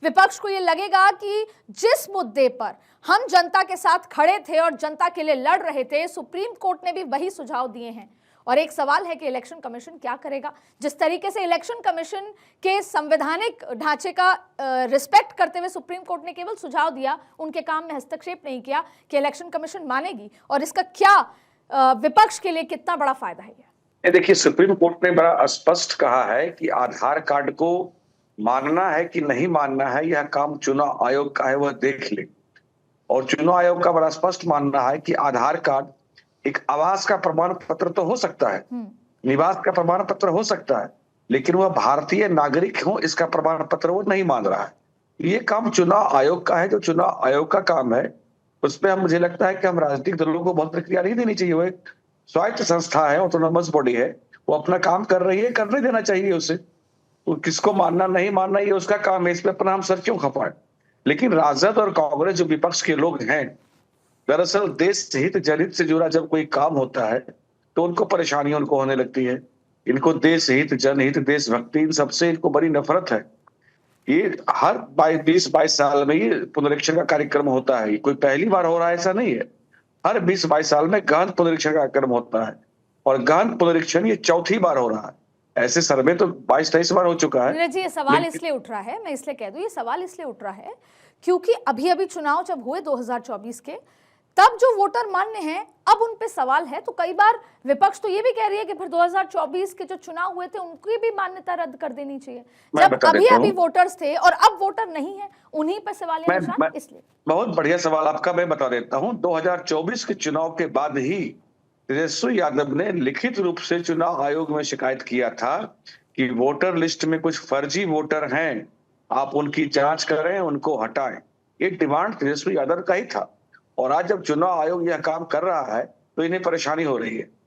विपक्ष को ये लगेगा कि जिस मुद्दे पर हम जनता के साथ खड़े थे और जनता के लिए लड़ रहे थे, सुप्रीम कोर्ट ने भी वही सुझाव दिए हैं। और एक सवाल है कि इलेक्शन कमीशन क्या करेगा। जिस तरीके से इलेक्शन कमीशन के संवैधानिक ढांचे का रिस्पेक्ट करते हुए सुप्रीम कोर्ट ने केवल सुझाव दिया, उनके काम में हस्तक्षेप नहीं किया कि इलेक्शन कमीशन मानेगी, और इसका क्या विपक्ष के लिए कितना बड़ा फायदा है। देखिए, सुप्रीम कोर्ट ने बड़ा स्पष्ट कहा है कि आधार कार्ड को मानना है कि नहीं मानना है, यह काम चुनाव आयोग का है, वह देख ले। और चुनाव आयोग का बड़ा स्पष्ट मानना है कि आधार कार्ड एक आवास का प्रमाण पत्र तो हो सकता है, निवास का प्रमाण पत्र हो सकता है, लेकिन वह भारतीय नागरिक हो इसका प्रमाण पत्र वो नहीं मान रहा है। ये काम चुनाव आयोग का है। जो चुनाव आयोग का काम है उसमें हम, मुझे लगता है कि हम राजनीतिक दलों को बहुत प्रक्रिया नहीं देनी चाहिए। वो एक स्वायत्त संस्था है, ऑटोनोमस बॉडी है, वो अपना काम कर रही है, करने देना चाहिए उसे। तो किसको मानना नहीं मानना ये उसका काम है, इस पे अपना हम सर क्यों खपाएं। लेकिन राजद और कांग्रेस जो विपक्ष के लोग हैं, दरअसल देश हित जनहित से जुड़ा जब कोई काम होता है तो उनको परेशानी उनको होने लगती है। इनको देश हित, जनहित, देशभक्ति, इन सबसे इनको बड़ी नफरत है। ये हर 20-22 साल में ये पुनरीक्षण का कार्यक्रम होता है। कोई पहली बार हो रहा है ऐसा नहीं है। हर 20-22 साल में गहन पुनरीक्षण का कार्यक्रम होता है, और गहन पुनरीक्षण ये चौथी बार हो रहा है। ऐसे सर्वे तो 22-23 बार हो चुका है। नीरज जी, ये सवाल इसलिए उठ रहा है, मैं इसलिए कह दूं, ये सवाल इसलिए उठ रहा है क्योंकि अभी चुनाव जब हुए 2024 के, तब जो वोटर मान्य हैं, अब उन पे सवाल है। तो कई बार विपक्ष तो ये भी कह रही है कि फिर 2024 के जो चुनाव हुए थे उनकी भी मान्यता रद्द कर देनी चाहिए। जब अभी वोटर्स थे और अब वोटर नहीं है, उन्हीं पर सवाल है निशान। इसलिए बहुत बढ़िया सवाल आपका, मैं बता देता हूं। 2024 के चुनाव के बाद ही तेजस्वी यादव ने लिखित रूप से चुनाव आयोग में शिकायत किया था कि वोटर लिस्ट में कुछ फर्जी वोटर हैं, आप उनकी जांच करें, उनको हटाएं। ये डिमांड तेजस्वी यादव का ही था। और आज जब चुनाव आयोग यह काम कर रहा है तो इन्हें परेशानी हो रही है।